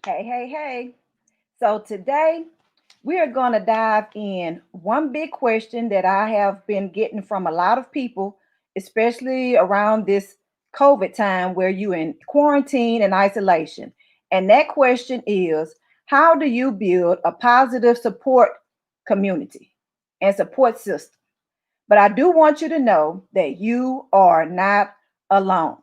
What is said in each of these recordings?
Hey, hey, hey. So today we are going to dive in one big question that I have been getting from a lot of people, especially around this COVID time where you in quarantine and isolation. And that question is, how do you build a positive support community and support system? But I do want you to know that you are not alone.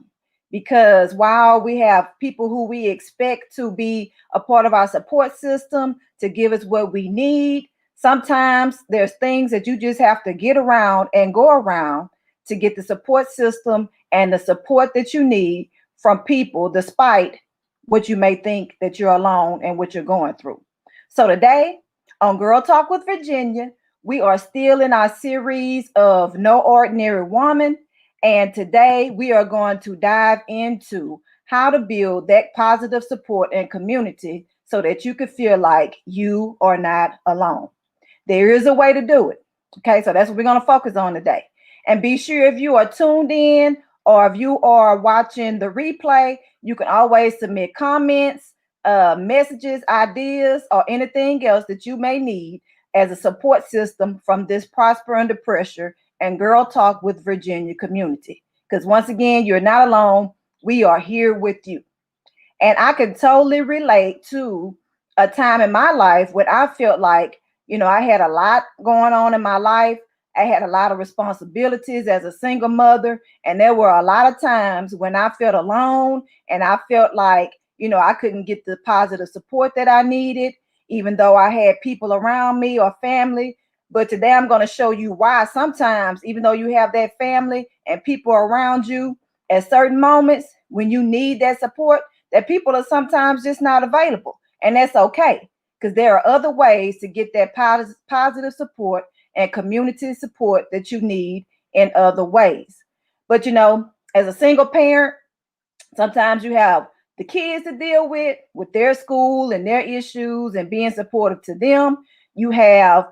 Because while we have people who we expect to be a part of our support system to give us what we need, sometimes there's things that you just have to get around and go around to get the support system and the support that you need from people, despite what you may think that you're alone and what you're going through. So today on Girl Talk with Virginia, we are still in our series of No Ordinary Woman. And today we are going to dive into how to build that positive support and community so that you can feel like you are not alone. There is a way to do it. Okay, so that's what we're going to focus on today. And be sure if you are tuned in or if you are watching the replay, you can always submit comments, messages, ideas, or anything else that you may need as a support system from this Prosper Under Pressure and Girl Talk with Virginia community. Because once again, you're not alone. We are here with you. And I can totally relate to a time in my life when I felt like, I had a lot going on in my life. I had a lot of responsibilities as a single mother. And there were a lot of times when I felt alone and I felt like, I couldn't get the positive support that I needed, even though I had people around me or family. But today I'm going to show you why sometimes, even though you have that family and people around you, at certain moments when you need that support, that people are sometimes just not available. And that's okay because there are other ways to get that positive support and community support that you need in other ways. But as a single parent, sometimes you have the kids to deal with their school and their issues and being supportive to them. You have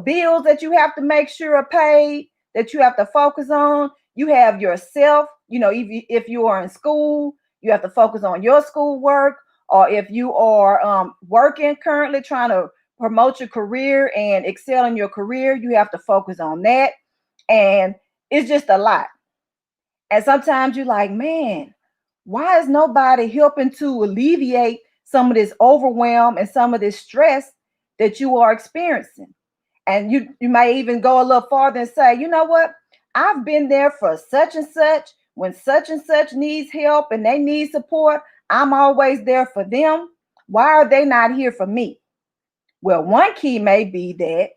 bills that you have to make sure are paid, that you have to focus on. You have yourself, if you are in school, you have to focus on your schoolwork, or if you are working currently, trying to promote your career and excel in your career, you have to focus on that. And it's just a lot. And sometimes you're like, man, why is nobody helping to alleviate some of this overwhelm and some of this stress that you are experiencing? And you might even go a little farther and say, you know what? I've been there for such and such. When such and such needs help and they need support, I'm always there for them. Why are they not here for me? Well, one key may be that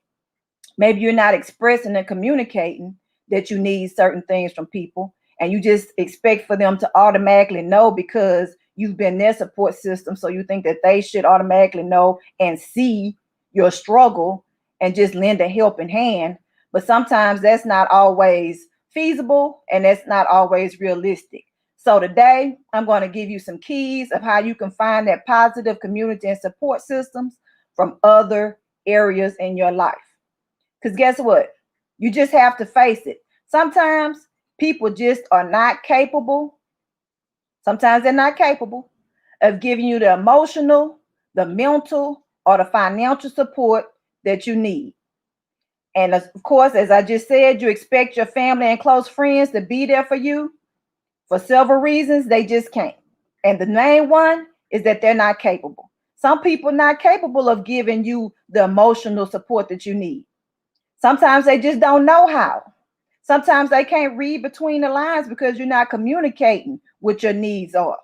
maybe you're not expressing and communicating that you need certain things from people, and you just expect for them to automatically know because you've been their support system. So you think that they should automatically know and see your struggle and just lend a helping hand. But sometimes that's not always feasible and that's not always realistic. So today I'm going to give you some keys of how you can find that positive community and support systems from other areas in your life. Because guess what? You just have to face it. Sometimes people just are not capable. Sometimes they're not capable of giving you the emotional, the mental, or the financial support that you need. And of course, as I just said, you expect your family and close friends to be there for you. For several reasons, they just can't. And the main one is that they're not capable. Some people are not capable of giving you the emotional support that you need. Sometimes they just don't know how. Sometimes they can't read between the lines because you're not communicating what your needs are.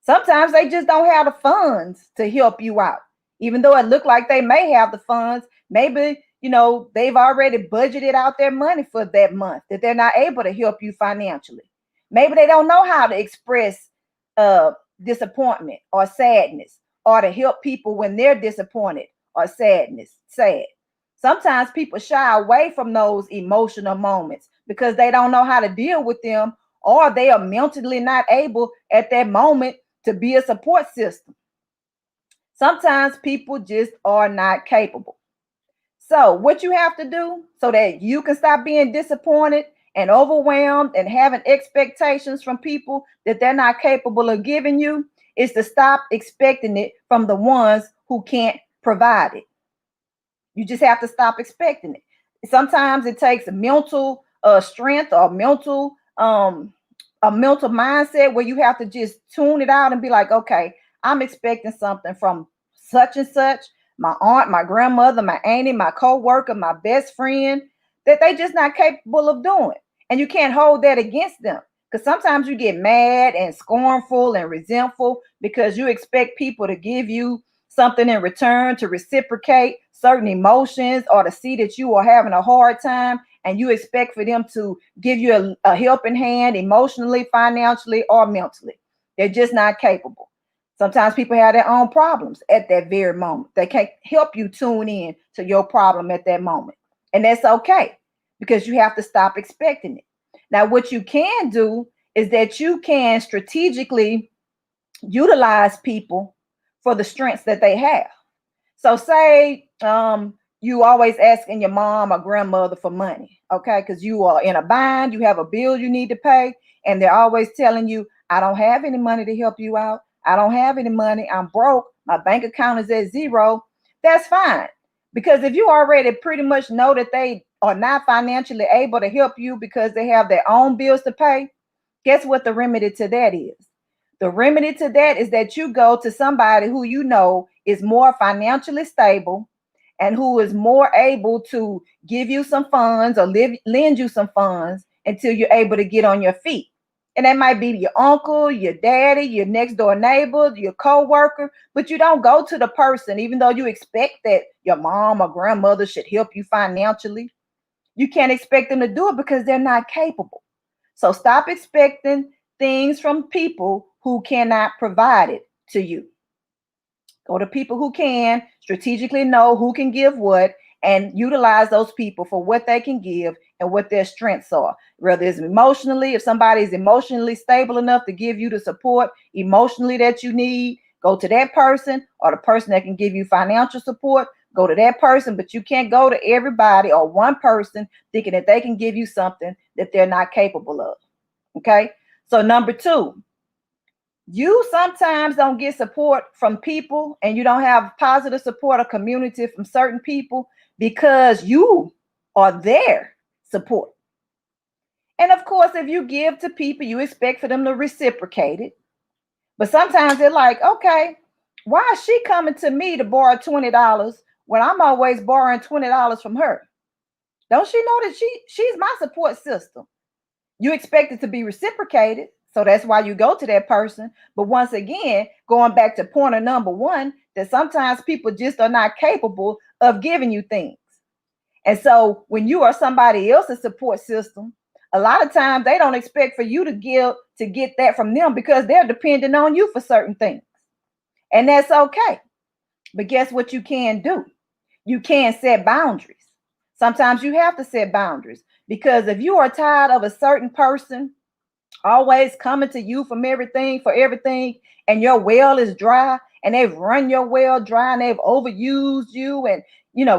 Sometimes they just don't have the funds to help you out. Even though it looked like they may have the funds, maybe, they've already budgeted out their money for that month that they're not able to help you financially. Maybe they don't know how to express uh, disappointment or sadness or to help people when they're disappointed or sad. Sometimes people shy away from those emotional moments because they don't know how to deal with them, or they are mentally not able at that moment to be a support system. Sometimes people just are not capable. So, what you have to do so that you can stop being disappointed and overwhelmed and having expectations from people that they're not capable of giving you is to stop expecting it from the ones who can't provide it. You just have to stop expecting it. Sometimes it takes mental strength or mental a mental mindset where you have to just tune it out and be like, okay, I'm expecting something from such and such, my aunt, my grandmother, my auntie, my co-worker, my best friend, that they just not capable of doing. And you can't hold that against them. Because sometimes you get mad and scornful and resentful because you expect people to give you something in return, to reciprocate certain emotions, or to see that you are having a hard time, and you expect for them to give you a helping hand emotionally, financially, or mentally. They're just not capable. Sometimes people have their own problems at that very moment. They can't help you tune in to your problem at that moment. And that's okay, because you have to stop expecting it. Now, what you can do is that you can strategically utilize people for the strengths that they have. So say you always asking your mom or grandmother for money, okay? Because you are in a bind, you have a bill you need to pay, and they're always telling you, I don't have any money to help you out. I don't have any money. I'm broke. My bank account is at zero. That's fine. Because if you already pretty much know that they are not financially able to help you because they have their own bills to pay, guess what the remedy to that is? The remedy to that is that you go to somebody who you know is more financially stable and who is more able to give you some funds or lend you some funds until you're able to get on your feet. And that might be your uncle, your daddy, your next door neighbor, your co-worker, but you don't go to the person, even though you expect that your mom or grandmother should help you financially. You can't expect them to do it because they're not capable. So stop expecting things from people who cannot provide it to you. Go to people who can, strategically know who can give what, and utilize those people for what they can give and what their strengths are. Whether it's emotionally, if somebody is emotionally stable enough to give you the support emotionally that you need, go to that person, or the person that can give you financial support, go to that person. But you can't go to everybody or one person thinking that they can give you something that they're not capable of. Okay. So number two, you sometimes don't get support from people, and you don't have positive support or community from certain people because you are their support. And of course, if you give to people, you expect for them to reciprocate it. But sometimes they're like, okay, why is she coming to me to borrow $20 when I'm always borrowing $20 from her? Don't she know that she's my support system? You expect it to be reciprocated. So that's why you go to that person. But once again, going back to pointer number one, that sometimes people just are not capable of giving you things. And so when you are somebody else's support system, a lot of times they don't expect for you to get that from them because they're dependent on you for certain things. And that's okay. But guess what you can do? You can set boundaries. Sometimes you have to set boundaries because if you are tired of a certain person always coming to you for everything, and your well is dry, and they've run your well dry, and they've overused you, and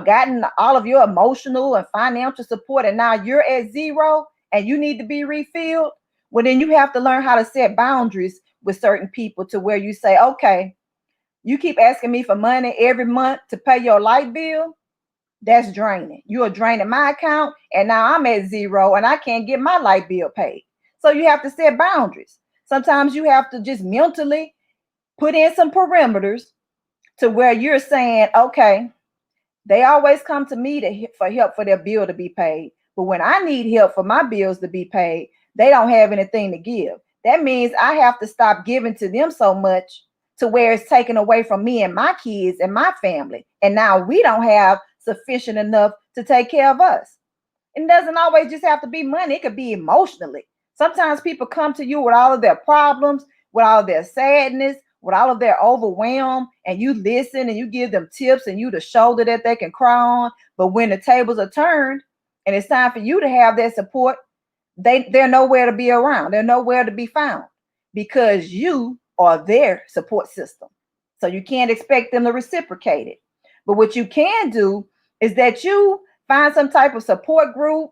gotten all of your emotional and financial support, and now you're at zero and you need to be refilled. Well, then you have to learn how to set boundaries with certain people to where you say, okay, you keep asking me for money every month to pay your light bill. That's draining. You are draining my account, and now I'm at zero and I can't get my light bill paid. So you have to set boundaries. Sometimes you have to just mentally put in some perimeters to where you're saying, okay, they always come to me for help for their bill to be paid. But when I need help for my bills to be paid, they don't have anything to give. That means I have to stop giving to them so much to where it's taken away from me and my kids and my family. And now we don't have sufficient enough to take care of us. It doesn't always just have to be money. It could be emotionally. Sometimes people come to you with all of their problems, with all of their sadness, with all of their overwhelm, and you listen and you give them tips and you the shoulder that they can cry on. But when the tables are turned and it's time for you to have that support, they're nowhere to be around. They're nowhere to be found because you are their support system. So you can't expect them to reciprocate it. But what you can do is that you find some type of support group.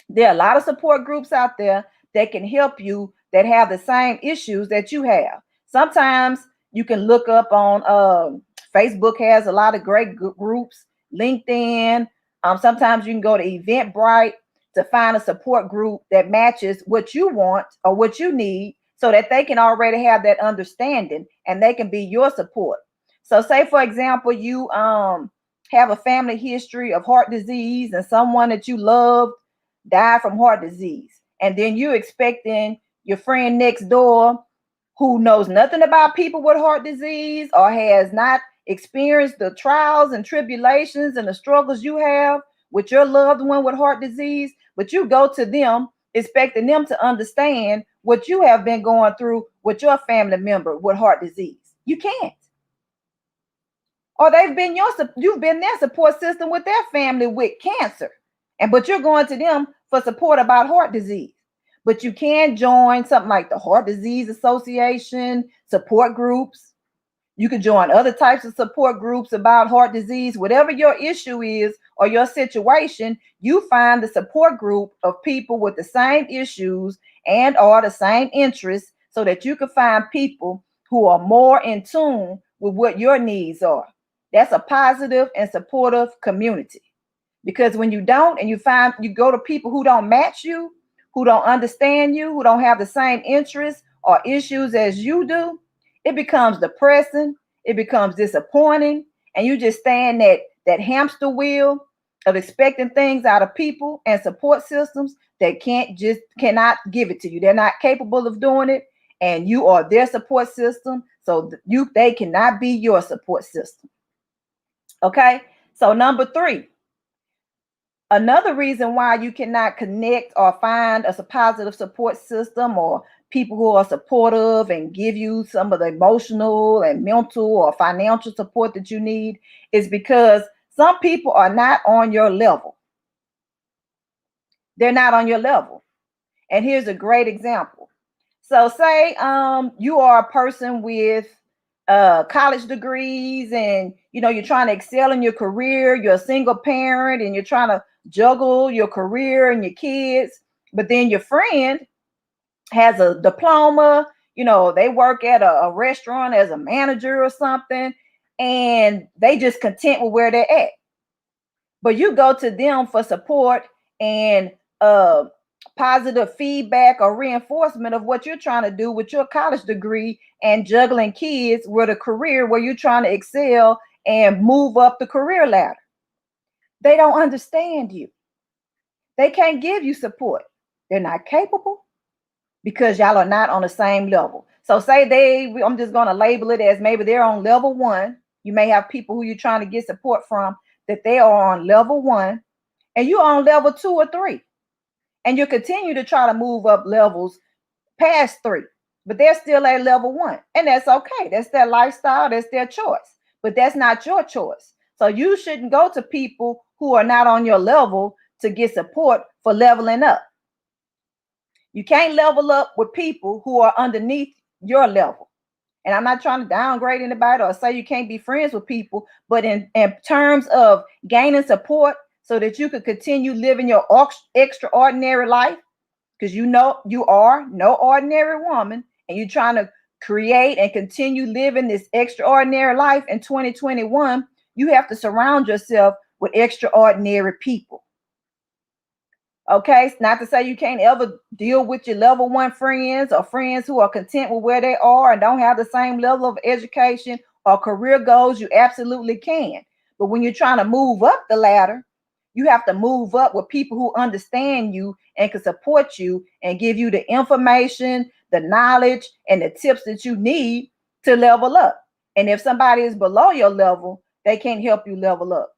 There are a lot of support groups out there that can help you that have the same issues that you have. Sometimes you can look up on Facebook has a lot of great groups, LinkedIn. Sometimes you can go to Eventbrite to find a support group that matches what you want or what you need so that they can already have that understanding and they can be your support. So say for example, you have a family history of heart disease and someone that you love died from heart disease. And then you expecting your friend next door who knows nothing about people with heart disease or has not experienced the trials and tribulations and the struggles you have with your loved one with heart disease, but you go to them expecting them to understand what you have been going through with your family member with heart disease. You can't. Or you've been their support system with their family with cancer. And but you're going to them for support about heart disease. But you can join something like the Heart Disease Association, support groups. You can join other types of support groups about heart disease. Whatever your issue is or your situation, you find the support group of people with the same issues and or the same interests so that you can find people who are more in tune with what your needs are. That's a positive and supportive community. Because when you don't and you go to people who don't match you, who don't understand you, who don't have the same interests or issues as you do, it becomes depressing, it becomes disappointing, and you just stay in that hamster wheel of expecting things out of people and support systems that cannot give it to you. They're not capable of doing it, and you are their support system, so they cannot be your support system. Okay? So number 3, another reason why you cannot connect or find a positive support system or people who are supportive and give you some of the emotional and mental or financial support that you need is because some people are not on your level. They're not on your level. And here's a great example. So say you are a person with college degrees and you're trying to excel in your career, you're a single parent and you're trying to juggle your career and your kids, but then your friend has a diploma, they work at a restaurant as a manager or something, and they just content with where they're at. But you go to them for support and uh positive feedback or reinforcement of what you're trying to do with your college degree and juggling kids with a career where you're trying to excel and move up the career ladder. They don't understand you. They can't give you support. They're not capable because y'all are not on the same level. So I'm just going to label it as maybe they're on level 1. You may have people who you're trying to get support from that they are on level 1 and you're on level 2 or 3. And you continue to try to move up levels past 3, but they're still at level 1. And that's okay. That's their lifestyle. That's their choice. But that's not your choice. So you shouldn't go to people who are not on your level to get support for leveling up. You can't level up with people who are underneath your level. And I'm not trying to downgrade anybody or say you can't be friends with people, but in terms of gaining support so that you could continue living your extraordinary life, because you are no ordinary woman and you're trying to create and continue living this extraordinary life in 2021, you have to surround yourself with extraordinary people. Okay, not to say you can't ever deal with your level 1 friends or friends who are content with where they are and don't have the same level of education or career goals. You absolutely can. But when you're trying to move up the ladder, you have to move up with people who understand you and can support you and give you the information, the knowledge, and the tips that you need to level up. And if somebody is below your level, they can't help you level up.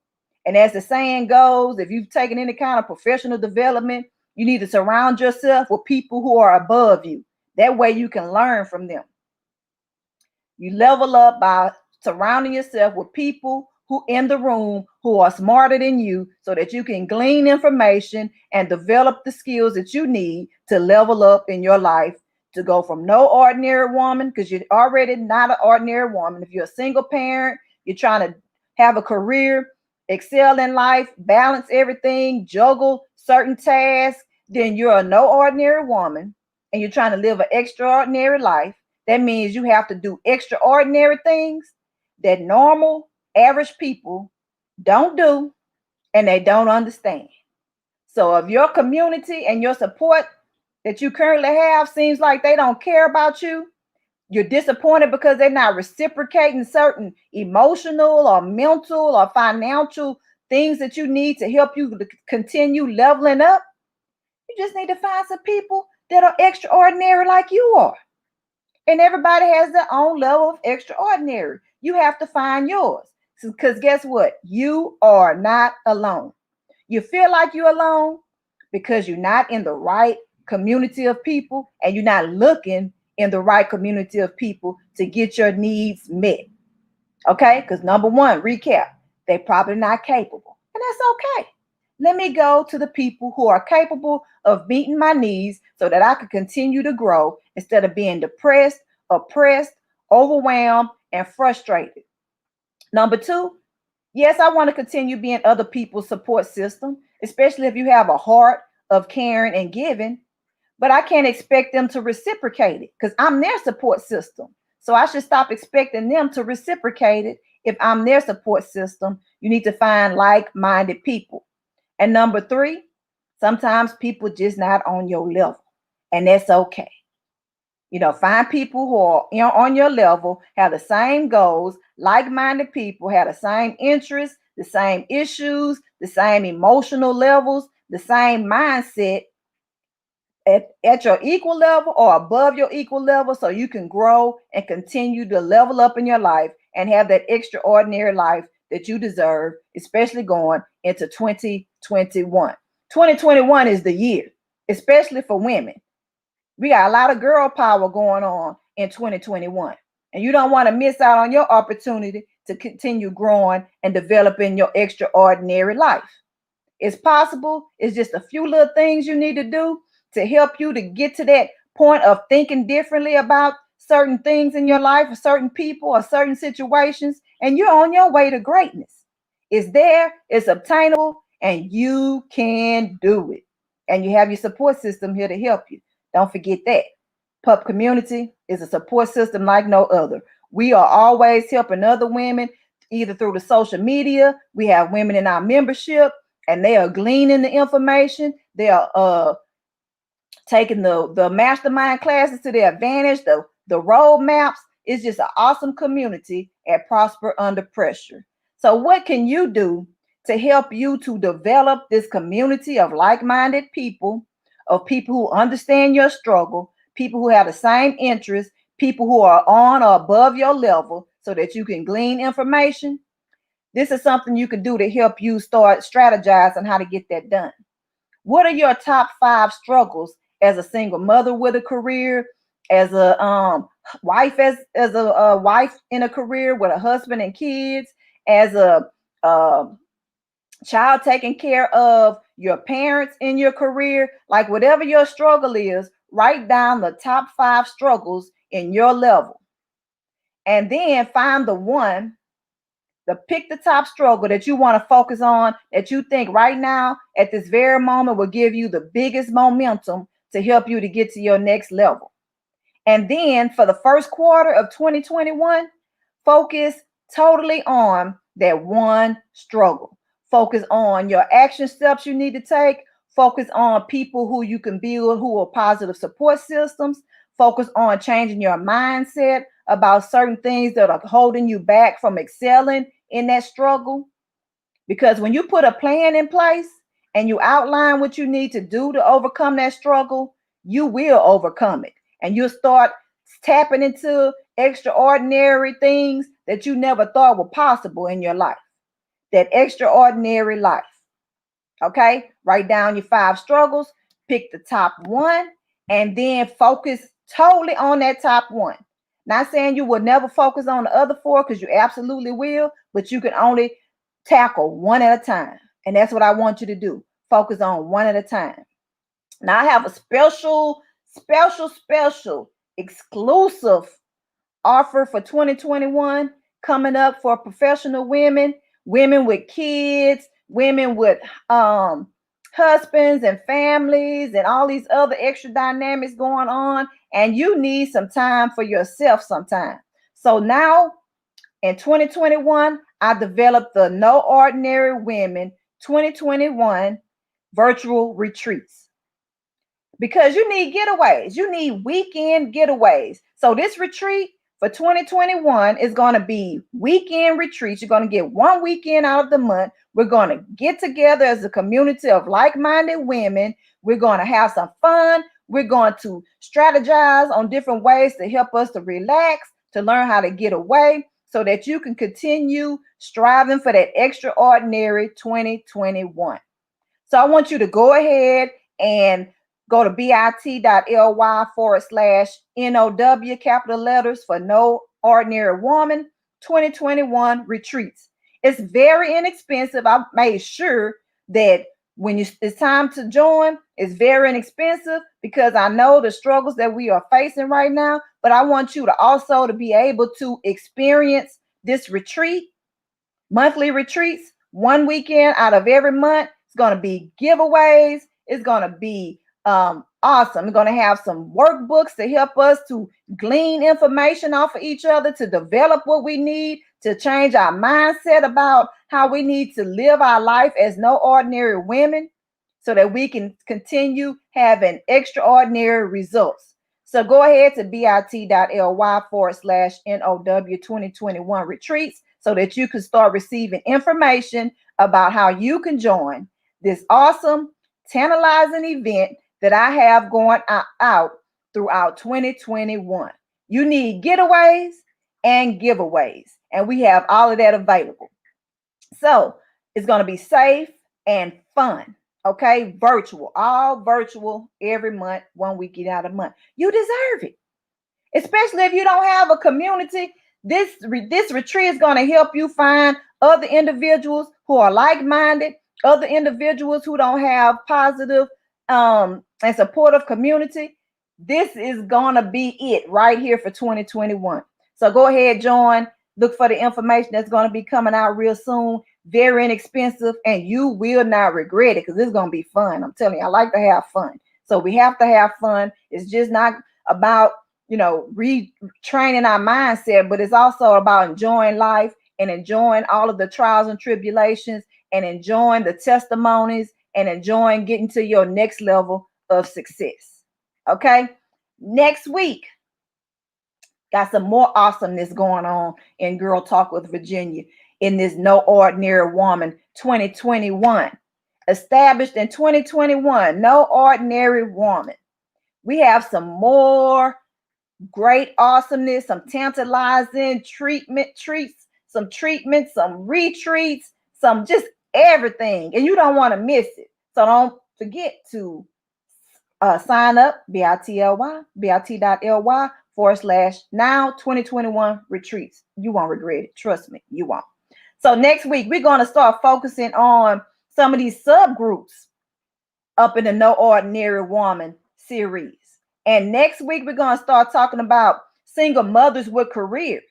And as the saying goes, if you've taken any kind of professional development, you need to surround yourself with people who are above you. That way you can learn from them. You level up by surrounding yourself with people who in the room who are smarter than you so that you can glean information and develop the skills that you need to level up in your life to go from no ordinary woman, because you're already not an ordinary woman. If you're a single parent, you're trying to have a career, excel in life, balance everything, juggle certain tasks, then you're a no ordinary woman and you're trying to live an extraordinary life. That means you have to do extraordinary things that normal, average people don't do and they don't understand. So if your community and your support that you currently have seems like they don't care about you, you're disappointed because they're not reciprocating certain emotional or mental or financial things that you need to help you to continue leveling up, you just need to find some people that are extraordinary like you are. And everybody has their own level of extraordinary. You have to find yours. Because guess what? You are not alone. You feel like you're alone because you're not in the right community of people and you're not looking in the right community of people to get your needs met. Okay? Because number one, recap, they're probably not capable. And that's okay. Let me go to the people who are capable of meeting my needs so that I can continue to grow instead of being depressed, oppressed, overwhelmed, and frustrated. Number two, yes, I want to continue being other people's support system, especially if you have a heart of caring and giving, but I can't expect them to reciprocate it because I'm their support system. So I should stop expecting them to reciprocate it. If I'm their support system, you need to find like minded people. And number three, sometimes people just not on your level, and that's okay. Find people who are on your level, have the same goals, like-minded people, have the same interests, the same issues, the same emotional levels, the same mindset at your equal level or above your equal level so you can grow and continue to level up in your life and have that extraordinary life that you deserve, especially going into 2021. 2021 is the year, especially for women. We got a lot of girl power going on in 2021. And you don't want to miss out on your opportunity to continue growing and developing your extraordinary life. It's possible. It's just a few little things you need to do to help you to get to that point of thinking differently about certain things in your life or certain people or certain situations. And you're on your way to greatness. It's there, it's obtainable, and you can do it. And you have your support system here to help you. Don't forget that. Pup Community is a support system like no other. We are always helping other women, either through the social media. We have women in our membership, and they are gleaning the information. They are taking the mastermind classes to their advantage, the roadmaps. It's just an awesome community at Prosper Under Pressure. So what can you do to help you to develop this community of like-minded people, of people who understand your struggle, people who have the same interests, people who are on or above your level so that you can glean information? This is something you can do to help you start strategizing how to get that done. What are your top 5 struggles as a single mother with a career, as a wife, as a wife in a career with a husband and kids, as a child taking care of your parents in your career? Like whatever your struggle is, write down the top 5 struggles in your level, and then find pick the top struggle that you want to focus on, that you think right now at this very moment will give you the biggest momentum to help you to get to your next level. And then for the first quarter of 2021, focus totally on that one struggle. Focus on your action steps you need to take. Focus on people who you can build who are positive support systems. Focus on changing your mindset about certain things that are holding you back from excelling in that struggle. Because when you put a plan in place and you outline what you need to do to overcome that struggle, you will overcome it. And you'll start tapping into extraordinary things that you never thought were possible in your life. That extraordinary life. Okay? Write down your 5 struggles, pick the top one, and then focus totally on that top one. Not saying you will never focus on the other 4, because you absolutely will, but you can only tackle one at a time. And that's what I want you to do. Focus on one at a time. Now I have a special exclusive offer for 2021 coming up for professional women, women with kids, women with husbands and families and all these other extra dynamics going on, and you need some time for yourself sometime. So now in 2021, I developed the No Ordinary Women 2021 virtual retreats because you need getaways. You need weekend getaways. So this retreat for 2021 is going to be weekend retreats. You're going to get one weekend out of the month. We're going to get together as a community of like-minded women. We're going to have some fun. We're going to strategize on different ways to help us to relax, to learn how to get away so that you can continue striving for that extraordinary 2021. So I want you to go ahead and go to bit.ly/NOW, capital letters for No Ordinary Woman 2021 retreats. It's very inexpensive. I made sure that when it's time to join, it's very inexpensive because I know the struggles that we are facing right now. But I want you to also to be able to experience this retreat, monthly retreats, one weekend out of every month. It's going to be giveaways. It's going to be awesome. We're going to have some workbooks to help us to glean information off of each other, to develop what we need, to change our mindset about how we need to live our life as no ordinary women so that we can continue having extraordinary results. So go ahead to bit.ly/NOW 2021 retreats so that you can start receiving information about how you can join this awesome, tantalizing event that I have going out throughout 2021. You need getaways and giveaways, and we have all of that available. So it's going to be safe and fun. Okay, virtual, all virtual every month, one weekend out of the month. You deserve it, especially if you don't have a community. This retreat is going to help you find other individuals who are like-minded, other individuals who don't have positive and supportive community. This is going to be it right here for 2021. So go ahead, join. Look for the information that's going to be coming out real soon. Very inexpensive, and you will not regret it because it's going to be fun. I'm telling you, I like to have fun. So we have to have fun. It's just not about, retraining our mindset, but it's also about enjoying life and enjoying all of the trials and tribulations and enjoying the testimonies and enjoying getting to your next level of success. Okay, next week, got some more awesomeness going on in Girl Talk with Virginia in this No Ordinary Woman 2021. Established in 2021, No Ordinary Woman. We have some more great awesomeness, some tantalizing treats, some treatments, some retreats, some just everything. And you don't want to miss it. So don't forget to sign up, bit.ly/now 2021 retreats. You won't regret it. Trust me, you won't. So next week, we're going to start focusing on some of these subgroups up in the No Ordinary Woman series. And next week, we're going to start talking about single mothers with careers,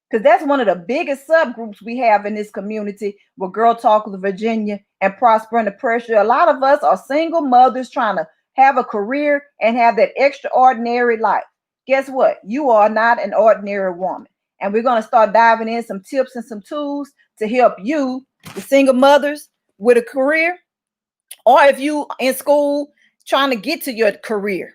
because that's one of the biggest subgroups we have in this community with Girl Talk with Virginia and Prosper Under Pressure. A lot of us are single mothers trying to have a career and have that extraordinary life. Guess what? You are not an ordinary woman. And we're going to start diving in some tips and some tools to help you, the single mothers with a career, or if you in school trying to get to your career.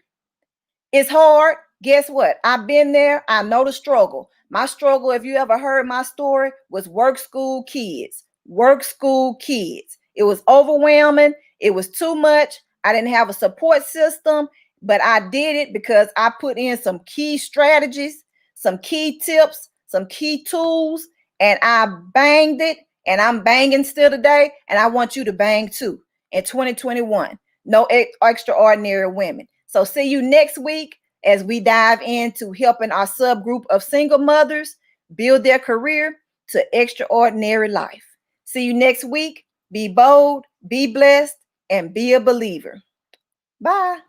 It's hard. Guess what? I've been there. I know the struggle. My struggle, if you ever heard my story, was work, school, kids. Work, school, kids. It was overwhelming. It was too much. I didn't have a support system, but I did it because I put in some key strategies, some key tips, some key tools, and I banged it, and I'm banging still today, and I want you to bang too in 2021. No extraordinary women. So see you next week as we dive into helping our subgroup of single mothers build their career to extraordinary life. See you next week. Be bold, be blessed, and be a believer. Bye.